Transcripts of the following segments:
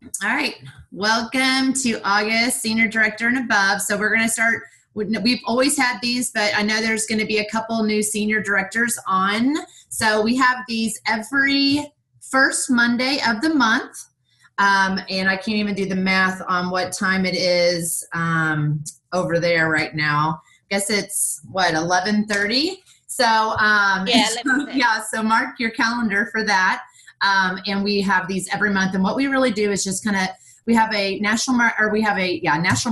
All right. Welcome to August Senior Director and above. So we're going to start. We've always had these, but I know there's going to be a couple new senior directors on. So we have these every first Monday of the month. And I can't even do the math on what time it is over there right now. I guess it's what, 11:30. So Yeah, 11:30. yeah, so mark your calendar for that. And we have these every month. And what we really do is just kind of, we have a national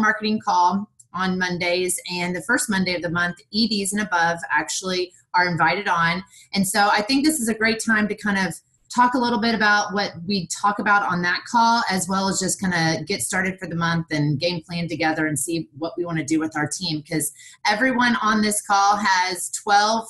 marketing call on Mondays, and the first Monday of the month, EDs and above actually are invited on. And so I think this is a great time to kind of talk a little bit about what we talk about on that call, as well as just kind of get started for the month and game plan together and see what we want to do with our team. Because everyone on this call has 12,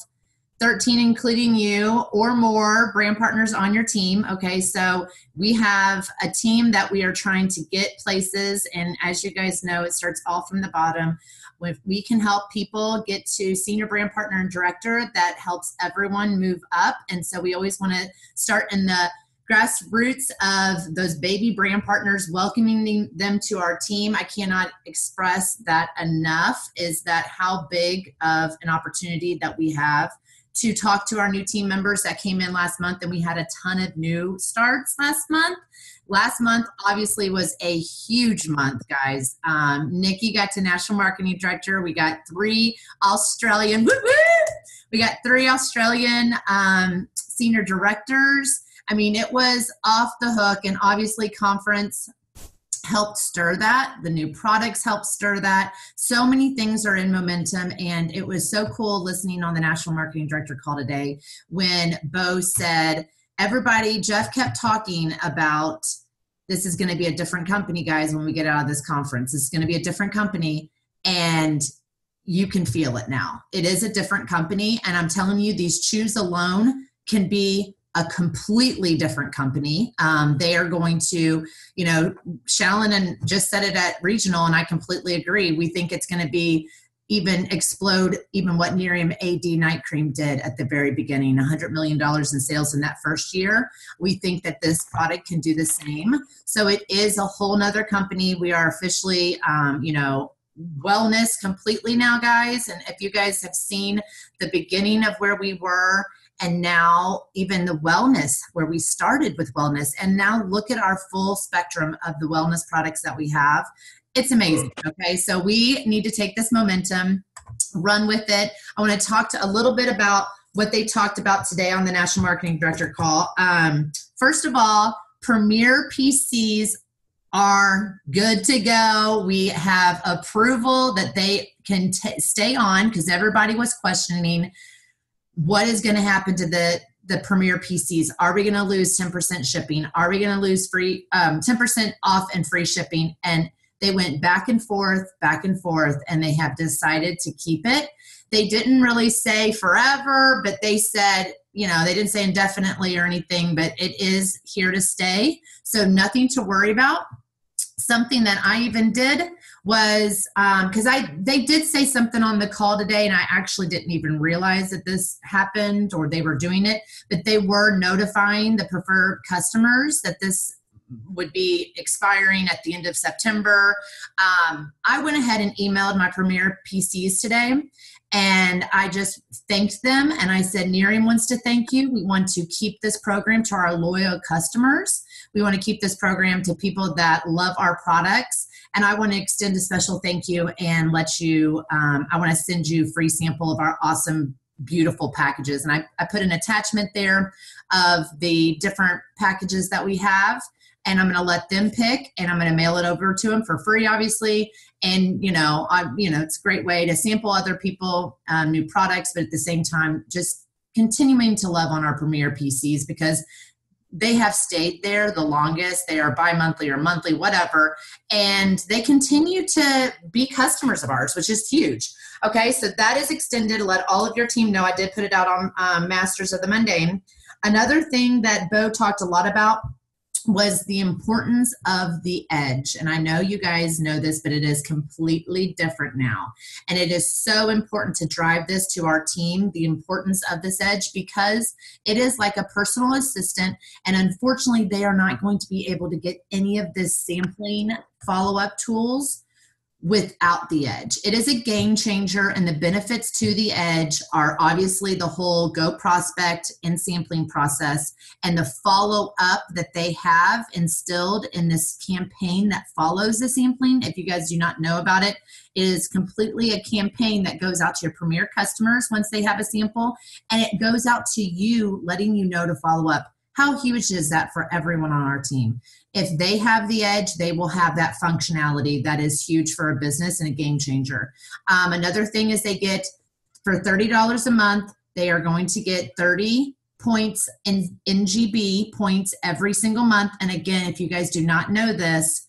13, including you, or more brand partners on your team. Okay, so we have a team that we are trying to get places. And as you guys know, it starts all from the bottom. If we can help people get to senior brand partner and director, that helps everyone move up. And so we always want to start in the grassroots of those baby brand partners, welcoming them to our team. I cannot express that enough, is that how big of an opportunity that we have to talk to our new team members that came in last month. And we had a ton of new starts last month. Last month, obviously, was a huge month, guys. Nikki got to National Marketing Director. We got three Australian senior directors. I mean, it was off the hook, and obviously conference helped stir that. The new products helped stir that. So many things are in momentum, and it was so cool listening on the National Marketing Director call today when Bo said, everybody, Jeff kept talking about this is going to be a different company, guys, when we get out of this conference. It's going to be a different company, and you can feel it now. It is a different company, and I'm telling you, these shoes alone can be a completely different company. They are going to, Shalyn just said it at regional, and I completely agree. We think it's going to be explode what Nerium AD Night Cream did at the very beginning, $100 million in sales in that first year. We think that this product can do the same. So it is a whole nother company. We are officially, wellness completely now, guys. And if you guys have seen the beginning of where we were, and now even the wellness, where we started with wellness, and now look at our full spectrum of the wellness products that we have. It's amazing. Okay, so we need to take this momentum, run with it. I want to talk a little bit about what they talked about today on the National Marketing Director call. First of all, Premier PCs are good to go. We have approval that they can stay on, because everybody was questioning what is going to happen to the Premier PCs. Are we going to lose 10% shipping? Are we going to lose 10% off and free shipping? And they went back and forth, and they have decided to keep it. They didn't really say forever, but they said, they didn't say indefinitely or anything, but it is here to stay. So nothing to worry about. Something that I even did was, because they did say something on the call today, and I actually didn't even realize that this happened or they were doing it, but they were notifying the preferred customers that this would be expiring at the end of September. I went ahead and emailed my Premier PCs today, and I just thanked them. And I said, Nerium wants to thank you. We want to keep this program to our loyal customers. We want to keep this program to people that love our products. And I want to extend a special thank you and let you, I want to send you a free sample of our awesome, beautiful packages. And I put an attachment there of the different packages that we have. And I'm going to let them pick, and I'm going to mail it over to them for free, obviously. And, it's a great way to sample other people, new products, but at the same time, just continuing to love on our Premier PCs, because they have stayed there the longest. They are bi-monthly or monthly, whatever. And they continue to be customers of ours, which is huge. Okay, so that is extended. Let all of your team know. I did put it out on Masters of the Mundane. Another thing that Bo talked a lot about was the importance of the edge. And I know you guys know this, but it is completely different now. And it is so important to drive this to our team, the importance of this edge, because it is like a personal assistant. And unfortunately, they are not going to be able to get any of this sampling follow-up tools without the edge. It is a game changer, and the benefits to the edge are obviously the whole go prospect and sampling process, and the follow up that they have instilled in this campaign that follows the sampling. If you guys do not know about it, it is completely a campaign that goes out to your premier customers once they have a sample, and it goes out to you letting you know to follow up. How huge is that for everyone on our team? If they have the edge, they will have that functionality that is huge for a business and a game changer. Another thing is they get, for $30 a month, they are going to get 30 points in NGB points every single month. And again, if you guys do not know this,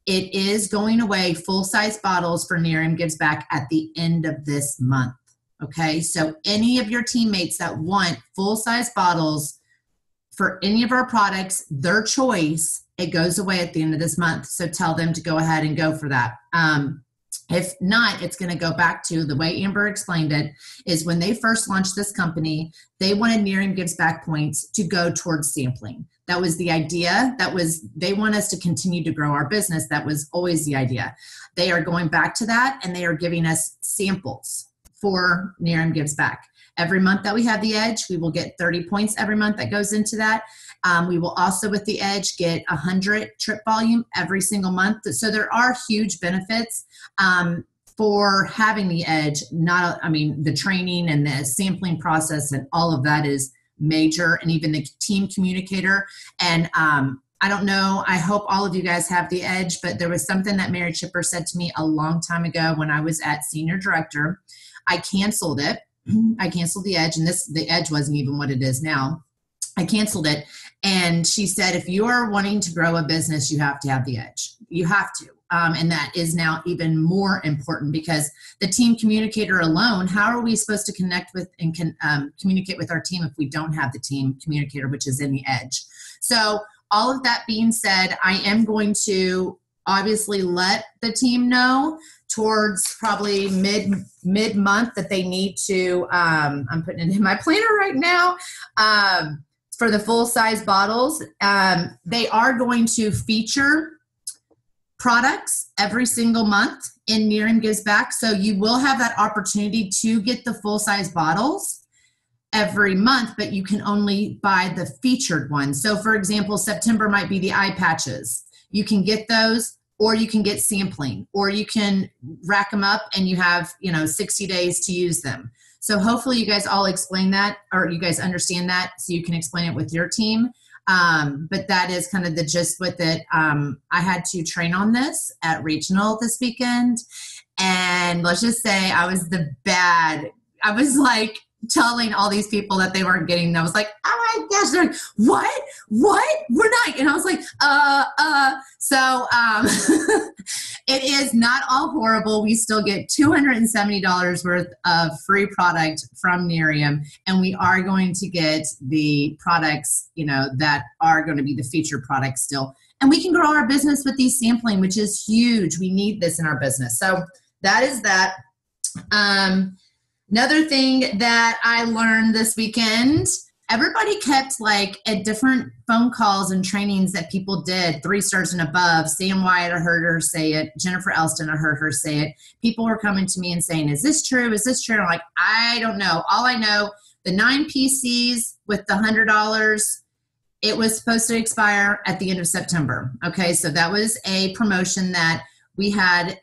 it is going away full-size bottles for Nerium Gives Back at the end of this month. Okay, so any of your teammates that want full-size bottles for any of our products, their choice, it goes away at the end of this month. So tell them to go ahead and go for that. If not, it's going to go back to the way Amber explained it, is when they first launched this company, they wanted Nerium Gives Back points to go towards sampling. That was the idea. They want us to continue to grow our business. That was always the idea. They are going back to that, and they are giving us samples for Nerium Gives Back. Every month that we have the edge, we will get 30 points every month that goes into that. We will also, with the edge, get 100 trip volume every single month. So there are huge benefits for having the edge. The training and the sampling process and all of that is major, and even the team communicator. And I don't know, I hope all of you guys have the edge, but there was something that Mary Chipper said to me a long time ago when I was at Senior Director. I canceled it. I canceled the edge, and the edge wasn't even what it is now. I canceled it. And she said, if you are wanting to grow a business, you have to have the edge. You have to. And that is now even more important, because the team communicator alone, how are we supposed to connect with and communicate with our team if we don't have the team communicator, which is in the edge? So all of that being said, I am going to obviously let the team know towards probably mid-month that they need to, I'm putting it in my planner right now, for the full-size bottles. They are going to feature products every single month in Nerium Gives Back. So you will have that opportunity to get the full-size bottles every month, but you can only buy the featured ones. So for example, September might be the eye patches. You can get those, or you can get sampling, or you can rack them up and you have, 60 days to use them. So hopefully you guys all explain that, or you guys understand that, so you can explain it with your team. But that is kind of the gist with it. I had to train on this at regional this weekend, and let's just say I was like telling all these people that they weren't getting them. I was like, oh my gosh, they're like, what? We're not. And I was like, So it is not all horrible. We still get $270 worth of free product from Nerium, and we are going to get the products, that are going to be the featured products still. And we can grow our business with these sampling, which is huge. We need this in our business. So that is that. Another thing that I learned this weekend, everybody kept at different phone calls and trainings that people did, 3 stars and above. Sam Wyatt, I heard her say it. Jennifer Elston, I heard her say it. People were coming to me and saying, is this true? Is this true? And I'm like, I don't know. All I know, the 9 PCs with the $100, it was supposed to expire at the end of September. Okay, so that was a promotion that we had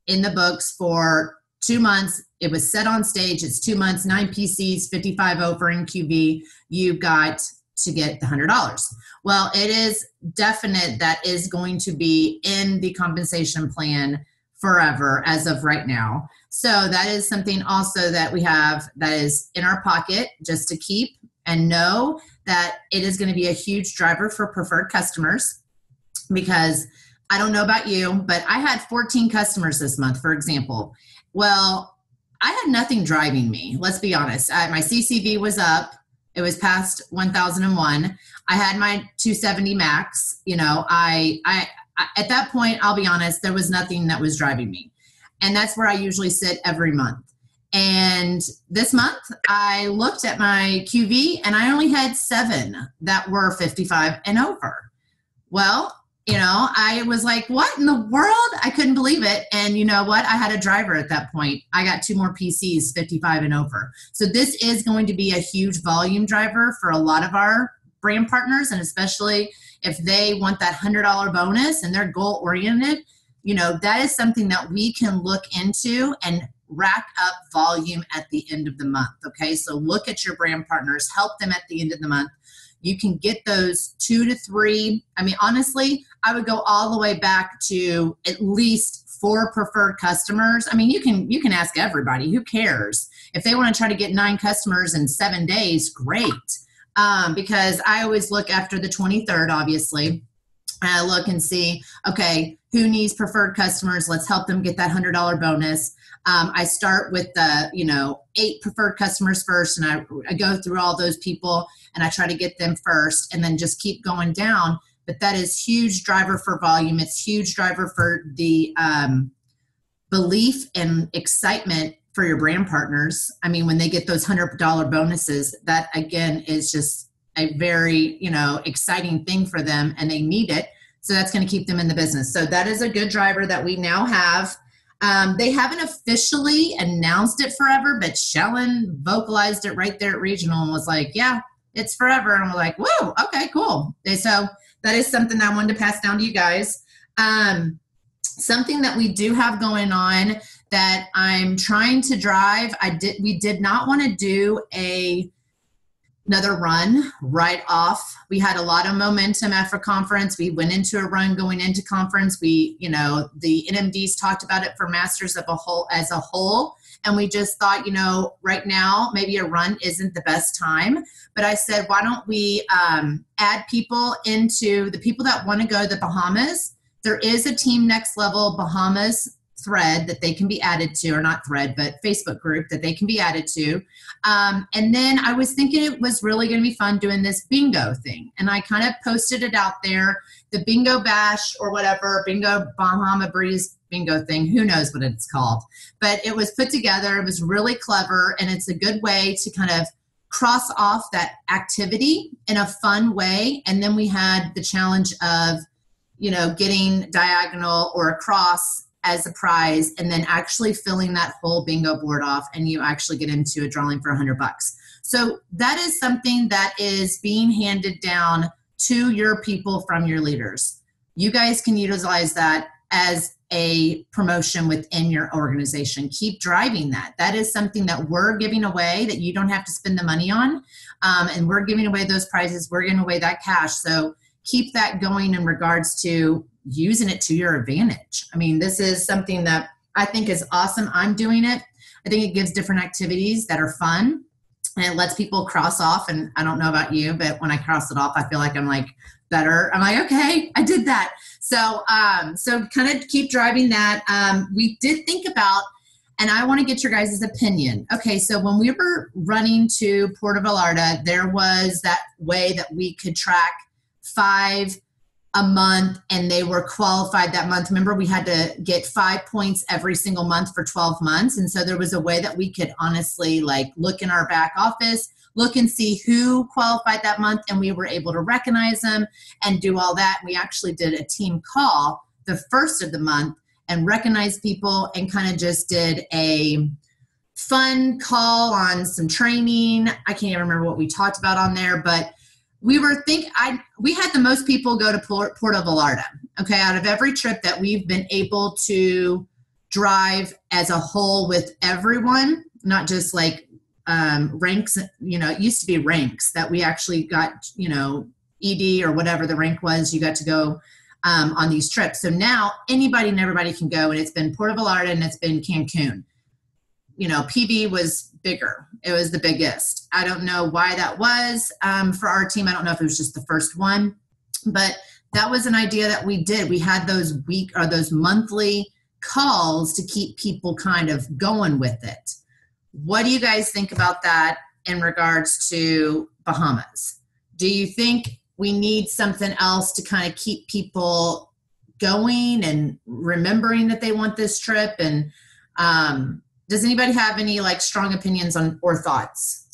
in the books for 2 months. It was set on stage. It's 2 months, 9 PCs, 55 over in QV. You got to get the $100. Well, it is definite that is going to be in the compensation plan forever as of right now. So that is something also that we have that is in our pocket just to keep and know that it is going to be a huge driver for preferred customers, because I don't know about you, but I had 14 customers this month, for example. Well, I had nothing driving me. Let's be honest. My CCV was up. It was past 1001. I had my 270 max. You know, I at that point, I'll be honest, there was nothing that was driving me. And that's where I usually sit every month. And this month I looked at my QV and I only had 7 that were 55 and over. Well, you know, I was like, what in the world? I couldn't believe it. And you know what? I had a driver at that point. I got 2 more PCs, 55 and over. So this is going to be a huge volume driver for a lot of our brand partners, and especially if they want that $100 bonus and they're goal oriented, you know, that is something that we can look into and rack up volume at the end of the month. Okay. So look at your brand partners, help them at the end of the month. You can get those 2 to 3. I mean, honestly, I would go all the way back to at least 4 preferred customers. I mean, you can ask everybody, who cares? If they want to try to get 9 customers in 7 days, great. Because I always look after the 23rd, obviously. I look and see, okay, who needs preferred customers? Let's help them get that $100 bonus. I start with the, 8 preferred customers first, and I go through all those people and I try to get them first, and then just keep going down. But that is huge driver for volume. It's huge driver for the belief and excitement for your brand partners. I mean, when they get those $100 bonuses, that again is just a very, exciting thing for them, and they need it. So that's going to keep them in the business. So that is a good driver that we now have. They haven't officially announced it forever, but Shellen vocalized it right there at Regional and was like, yeah, it's forever. And I'm like, whoa, okay, cool. So that is something that I wanted to pass down to you guys. Something that we do have going on that I'm trying to drive. We did not want to do another run right off. We had a lot of momentum after conference. We went into a run going into conference. The NMDs talked about it for Masters as a whole. And we just thought, right now, maybe a run isn't the best time. But I said, why don't we add people into the people that want to go to the Bahamas? There is a Team Next Level Bahamas thread that they can be added to, or not thread, but Facebook group that they can be added to. And then I was thinking it was really going to be fun doing this bingo thing. And I kind of posted it out there, the bingo bash or whatever, bingo Bahama Breeze bingo thing. Who knows what it's called, but it was put together. It was really clever. And it's a good way to kind of cross off that activity in a fun way. And then we had the challenge of, getting diagonal or across as a prize, and then actually filling that whole bingo board off, and you actually get into a drawing for $100. So that is something that is being handed down to your people from your leaders. You guys can utilize that as a promotion within your organization. Keep driving that. That is something that we're giving away that you don't have to spend the money on. And we're giving away those prizes. We're giving away that cash. So keep that going in regards to using it to your advantage. I mean, this is something that I think is awesome. I'm doing it. I think it gives different activities that are fun, and it lets people cross off. And I don't know about you, but when I cross it off, I feel like I'm like better. I'm like, okay, I did that. So kind of keep driving that. We did think about, and I want to get your guys' opinion. Okay, so when we were running to Puerto Vallarta, there was that way that we could track 5 a month, and they were qualified that month. Remember, we had to get 5 points every single month for 12 months. And so there was a way that we could honestly look in our back office, look and see who qualified that month, and we were able to recognize them and do all that. We actually did a team call the first of the month and recognized people, and kind of just did a fun call on some training. I can't even remember what we talked about on there, but we had the most people go to Puerto Vallarta. Okay, out of every trip that we've been able to drive as a whole with everyone, not just ranks. It used to be ranks that we actually got. ED or whatever the rank was, you got to go on these trips. So now anybody and everybody can go, and it's been Puerto Vallarta and it's been Cancun. PB was bigger. It was the biggest. I don't know why that was for our team. I don't know if it was just the first one, but that was an idea that we did. We had those monthly calls to keep people kind of going with it. What do you guys think about that in regards to Bahamas? Do you think we need something else to kind of keep people going and remembering that they want this trip? And does anybody have any like strong opinions on or thoughts?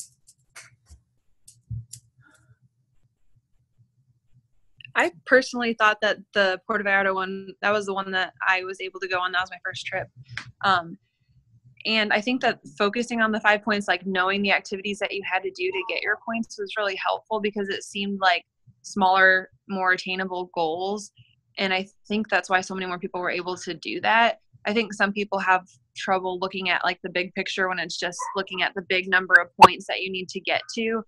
I personally thought that the Puerto Vallarta one, that was the one that I was able to go on. That was my first trip. And I think that focusing on the 5 points, like knowing the activities that you had to do to get your points was really helpful because it seemed like smaller, more attainable goals. And I think that's why so many more people were able to do that. I think some people have trouble looking at like the big picture when it's just looking at the big number of points that you need to get to,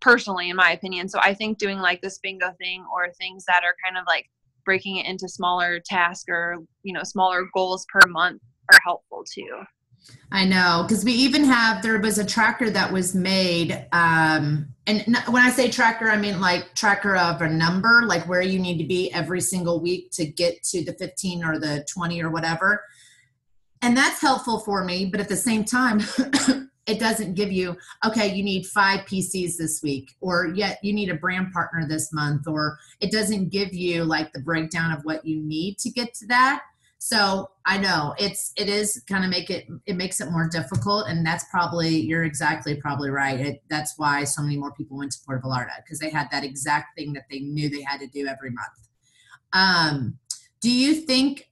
personally, in my opinion. So I think doing like this bingo thing or things that are kind of like breaking it into smaller tasks or, you know, smaller goals per month are helpful too. I know, because we even have, there was a tracker that was made, and when I say tracker, I mean like tracker of a number, like where you need to be every single week to get to the 15 or the 20 or whatever. And that's helpful for me, but at the same time, it doesn't give you, okay, you need 5 PCs this week, or yet you need a brand partner this month, or it doesn't give you like the breakdown of what you need to get to that. So I know it is kind of it makes it more difficult, and that's probably, you're exactly probably right. That's why so many more people went to Puerto Vallarta, because they had that exact thing that they knew they had to do every month. Do you think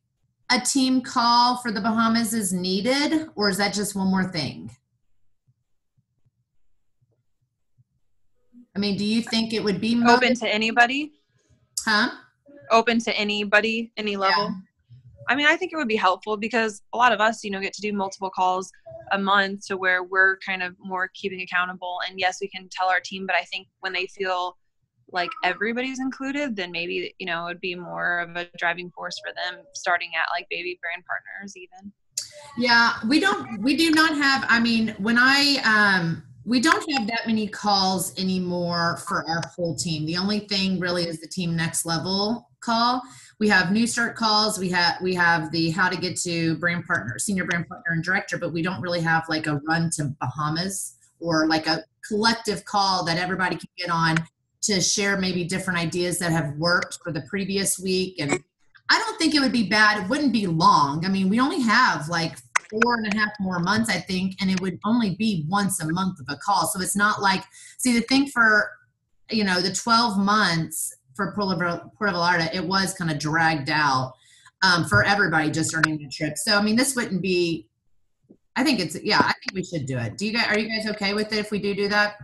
a team call for the Bahamas is needed, or is that just one more thing? I mean, do you think it would be open to anybody? Huh? Open to anybody, any level? Yeah. I mean, I think it would be helpful because a lot of us, you know, get to do multiple calls a month to where we're kind of more keeping accountable. And yes, we can tell our team, but I think when they feel like everybody's included, then maybe, you know, it would be more of a driving force for them, starting at like baby brand partners even. Yeah, we do not have, I mean, we don't have that many calls anymore for our whole team. The only thing really is the team next level call. We have new start calls. We have the how to get to brand partner, senior brand partner and director, but we don't really have like a run to Bahamas or like a collective call that everybody can get on to share maybe different ideas that have worked for the previous week. And I don't think it would be bad. It wouldn't be long. I mean, we only have like 4.5 more months, I think, and it would only be once a month of a call. So it's not like, see, the thing for, you know, the 12 months for Puerto Vallarta, it was kind of dragged out for everybody just earning the trip. So, I mean, this wouldn't be, I think we should do it. Are you guys okay with it if we do that?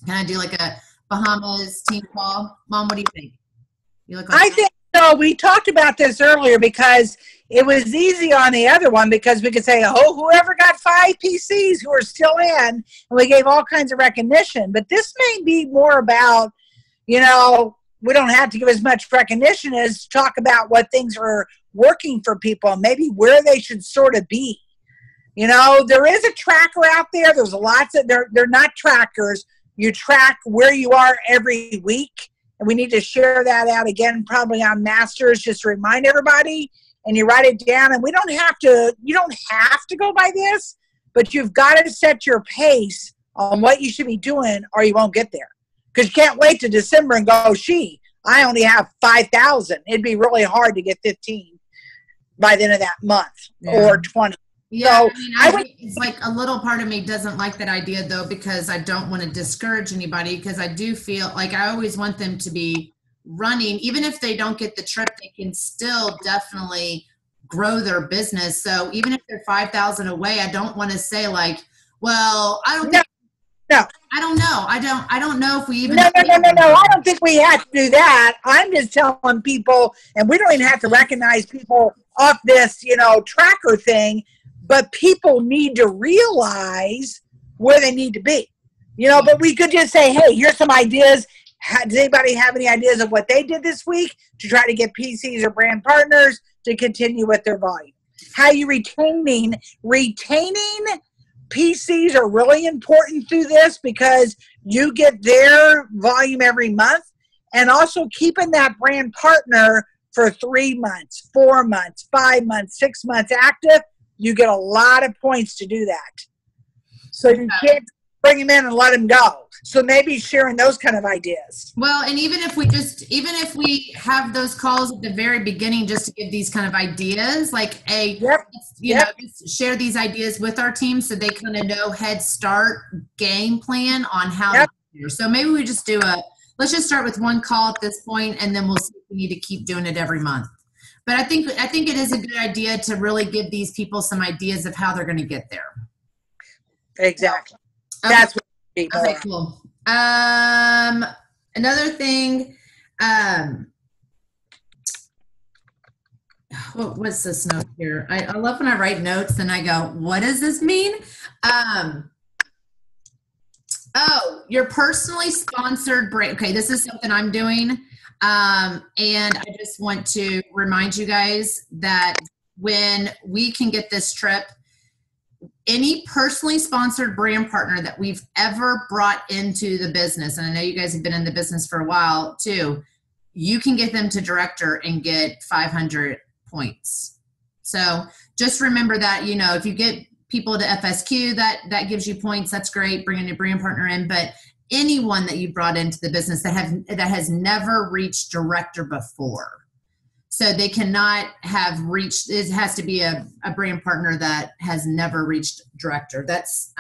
Can I do like a Bahamas team call? Mom, what do you think? You look like I think so. We talked about this earlier because it was easy on the other one because we could say, oh, whoever got 5 PCs who are still in, and we gave all kinds of recognition. But this may be more about, you know, we don't have to give as much recognition as talk about what things are working for people and maybe where they should sort of be. You know, there is a tracker out there. There's lots of, they're not trackers. You track where you are every week. And we need to share that out again, probably on Masters, just to remind everybody. And you write it down. And you don't have to go by this, but you've got to set your pace on what you should be doing or you won't get there. Because you can't wait to December and go, I only have 5,000. It'd be really hard to get 15 by the end of that month or 20. Yeah, so I mean, it's like a little part of me doesn't like that idea though, because I don't want to discourage anybody, because I do feel like I always want them to be running. Even if they don't get the trip, they can still definitely grow their business. So even if they're 5,000 away, I don't want to say like, well, I don't know. I don't know if we even. No. I don't think we have to do that. I'm just telling people, and we don't even have to recognize people off this, you know, tracker thing, but people need to realize where they need to be, you know, but we could just say, hey, here's some ideas. Does anybody have any ideas of what they did this week to try to get PCs or brand partners to continue with their volume? How you retaining PCs are really important through this because you get their volume every month, and also keeping that brand partner for 3 months, 4 months, 5 months, 6 months active. You get a lot of points to do that. So you can't bring him in and let him go. So maybe sharing those kind of ideas. Well, and even if we have those calls at the very beginning, just to give these kind of ideas, like know, just share these ideas with our team so they kind of know head start game plan on how to do. So maybe we just let's just start with one call at this point, and then we'll see if we need to keep doing it every month. But I think it is a good idea to really give these people some ideas of how they're going to get there. Exactly. Okay. That's what okay, cool. Another thing, what's this note here? I love when I write notes and I go, what does this mean? Your personally sponsored brand. Okay, this is something I'm doing. And I just want to remind you guys that when we can get this trip, any personally sponsored brand partner that we've ever brought into the business, and I know you guys have been in the business for a while too, you can get them to director and get 500 points. So just remember that, if you get people to FSQ, that gives you points. That's great, bringing a brand partner in. But anyone that you brought into the business that has never reached director before, so they cannot have reached, it has to be a brand partner that has never reached director. That's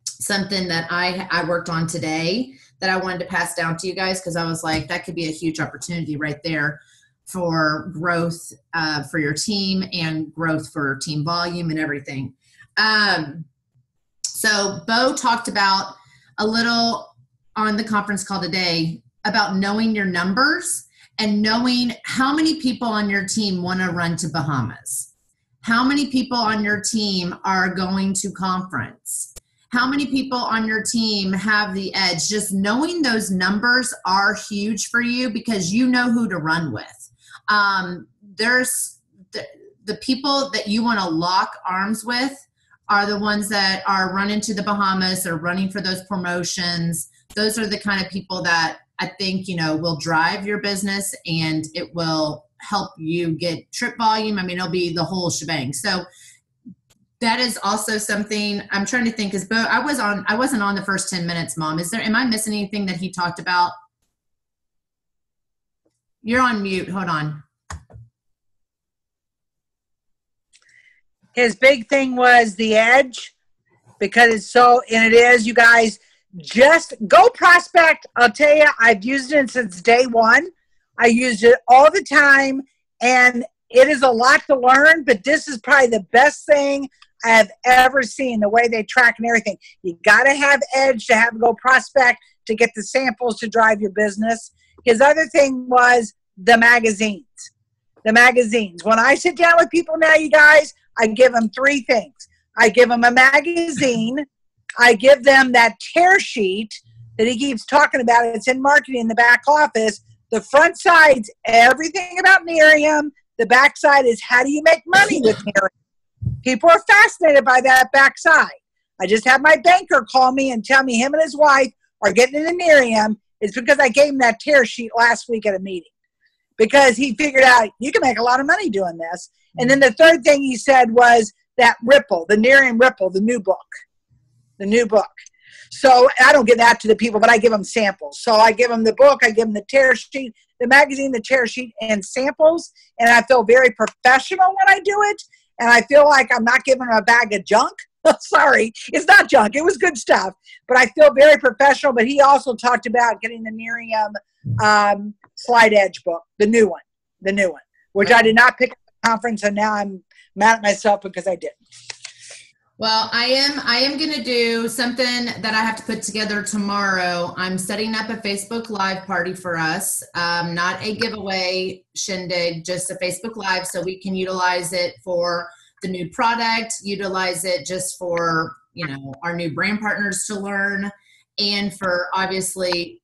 something that I worked on today that I wanted to pass down to you guys, because I was like, that could be a huge opportunity right there for growth for your team and growth for team volume and everything. So Bo talked about a little on the conference call today about knowing your numbers and knowing how many people on your team want to run to Bahamas. How many people on your team are going to conference? How many people on your team have the edge? Just knowing those numbers are huge for you, because you know who to run with. There's the people that you want to lock arms with are the ones that are running to the Bahamas or running for those promotions. Those are the kind of people that I think, will drive your business, and it will help you get trip volume. I mean, it'll be the whole shebang. So that is also something I'm trying to think, because Bo, I wasn't on the first 10 minutes, Mom. Am I missing anything that he talked about? You're on mute. Hold on. His big thing was the edge, because it is, you guys, just go prospect. I'll tell you, I've used it since day one. I use it all the time, and it is a lot to learn, but this is probably the best thing I've ever seen, the way they track and everything. You got to have edge to have go prospect to get the samples to drive your business. His other thing was the magazines. The magazines. When I sit down with people now, you guys, I give them three things. I give them a magazine. I give them that tear sheet that he keeps talking about. It's in marketing in the back office. The front side's everything about Nerium. The back side is how do you make money with Nerium. People are fascinated by that back side. I just had my banker call me and tell me him and his wife are getting into Nerium. It's because I gave him that tear sheet last week at a meeting, because he figured out you can make a lot of money doing this. And then the third thing he said was that Ripple, the Nerium Ripple, the new book. The new book. So I don't give that to the people, but I give them samples. So I give them the book, I give them the tear sheet, the magazine, the tear sheet, and samples. And I feel very professional when I do it. And I feel like I'm not giving them a bag of junk. Sorry, it's not junk. It was good stuff. But I feel very professional. But he also talked about getting the Nerium Slide Edge book, the new one, which I did not pick up at the conference, and now I'm mad at myself because I didn't. Well, I am going to do something that I have to put together tomorrow. I'm setting up a Facebook Live party for us, not a giveaway shindig, just a Facebook Live, so we can utilize it for the new product, utilize it just for, our new brand partners to learn, and for obviously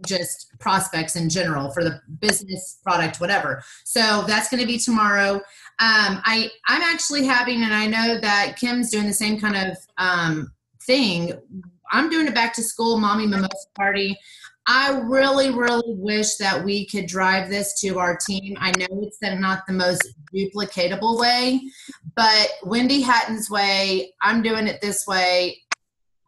just prospects in general for the business product, whatever. So that's going to be tomorrow. I'm actually having, and I know that Kim's doing the same kind of thing. I'm doing a back to school mommy mimosa party. I really, really wish that we could drive this to our team. I know it's not the most duplicatable way, but Wendy Hatton's way, I'm doing it this way.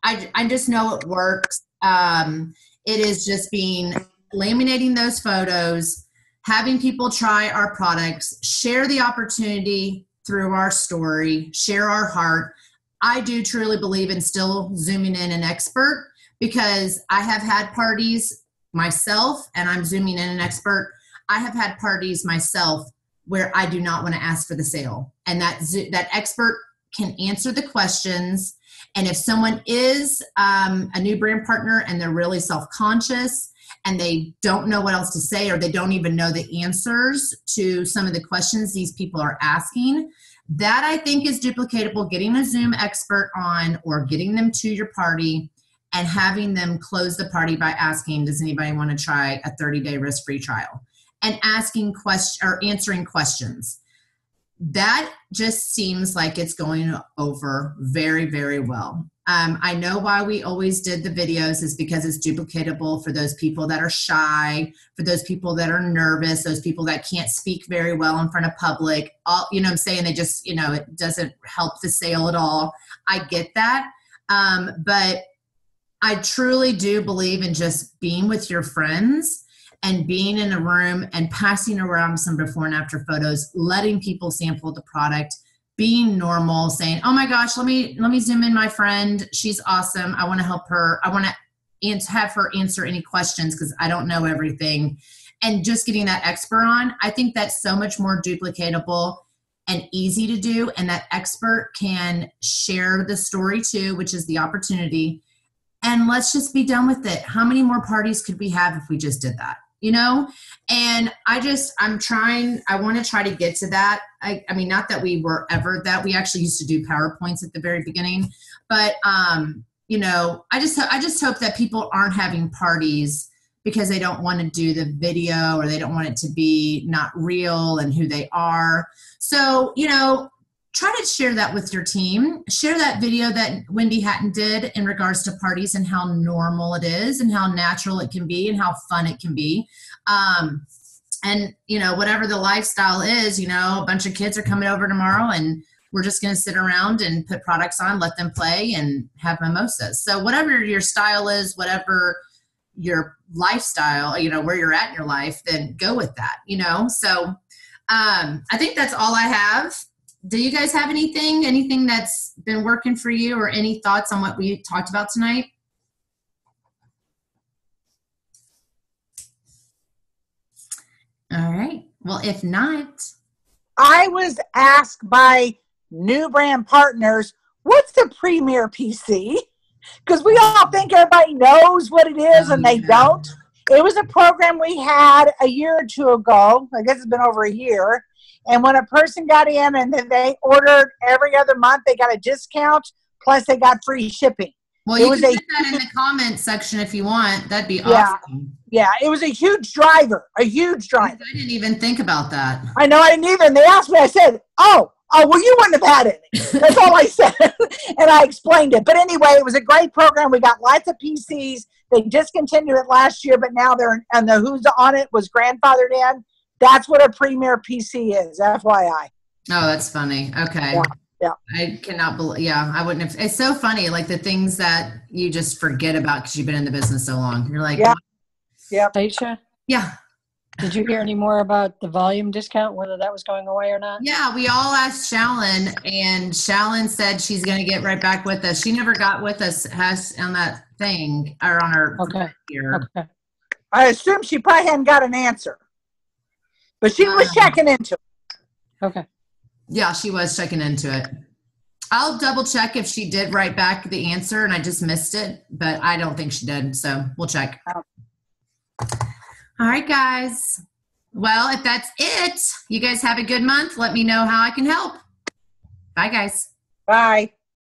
I just know it works. It is just laminating those photos, having people try our products, share the opportunity through our story, share our heart. I do truly believe in still zooming in an expert, because I have had parties myself, and I'm zooming in an expert. I have had parties myself where I do not want to ask for the sale, and that expert can answer the questions. And if someone is a new brand partner and they're really self-conscious and they don't know what else to say, or they don't even know the answers to some of the questions these people are asking, that I think is duplicatable. Getting a Zoom expert on, or getting them to your party and having them close the party by asking, does anybody want to try a 30-day risk-free trial? And asking questions or answering questions. That just seems like it's going over very, very well. I know why we always did the videos is because it's duplicatable for those people that are shy, for those people that are nervous, those people that can't speak very well in front of public. You know what I'm saying? They just, it doesn't help the sale at all. I get that. But I truly do believe in just being with your friends and being in a room and passing around some before and after photos, letting people sample the product, being normal, saying, oh my gosh, let me zoom in my friend. She's awesome. I want to help her. I want to have her answer any questions because I don't know everything. And just getting that expert on, I think that's so much more duplicatable and easy to do. And that expert can share the story too, which is the opportunity. And let's just be done with it. How many more parties could we have if we just did that? And I want to try to get to that. I mean, not that we were ever that. We actually used to do PowerPoints at the very beginning, but, I just hope that people aren't having parties because they don't want to do the video, or they don't want it to be not real and who they are. So, try to share that with your team. Share that video that Wendy Hatton did in regards to parties and how normal it is and how natural it can be and how fun it can be. And, whatever the lifestyle is, a bunch of kids are coming over tomorrow and we're just going to sit around and put products on, let them play and have mimosas. So whatever your style is, whatever your lifestyle, where you're at in your life, then go with that, So I think that's all I have. Do you guys have anything that's been working for you, or any thoughts on what we talked about tonight? All right. Well, if not. I was asked by new brand partners, what's the Premier PC? Because we all think everybody knows what it is, and they don't. It was a program we had a year or two ago. I guess it's been over a year. And when a person got in and then they ordered every other month, they got a discount, plus they got free shipping. Well, you can put that in the comments section if you want. That'd be awesome. Yeah, it was a huge driver, I didn't even think about that. I know, I didn't either. And they asked me, I said, oh, well, you wouldn't have had any. That's all I said. And I explained it. But anyway, it was a great program. We got lots of PCs. They discontinued it last year, but now and the who's on it was grandfathered in. That's what a Premier PC is, FYI. Oh, that's funny. Okay. Yeah. I cannot believe, I wouldn't have. It's so funny, like the things that you just forget about because you've been in the business so long. You're like, yeah. Aisha? Yeah. Did you hear any more about the volume discount, whether that was going away or not? Yeah, we all asked Shallon, and Shallon said she's going to get right back with us. She never got with us on that thing, or on her. Okay. Here. Okay. I assume she probably hadn't got an answer. But she was checking into it. Okay. Yeah, she was checking into it. I'll double check if she did write back the answer and I just missed it, but I don't think she did. So we'll check. All right, guys. Well, if that's it, you guys have a good month. Let me know how I can help. Bye, guys. Bye.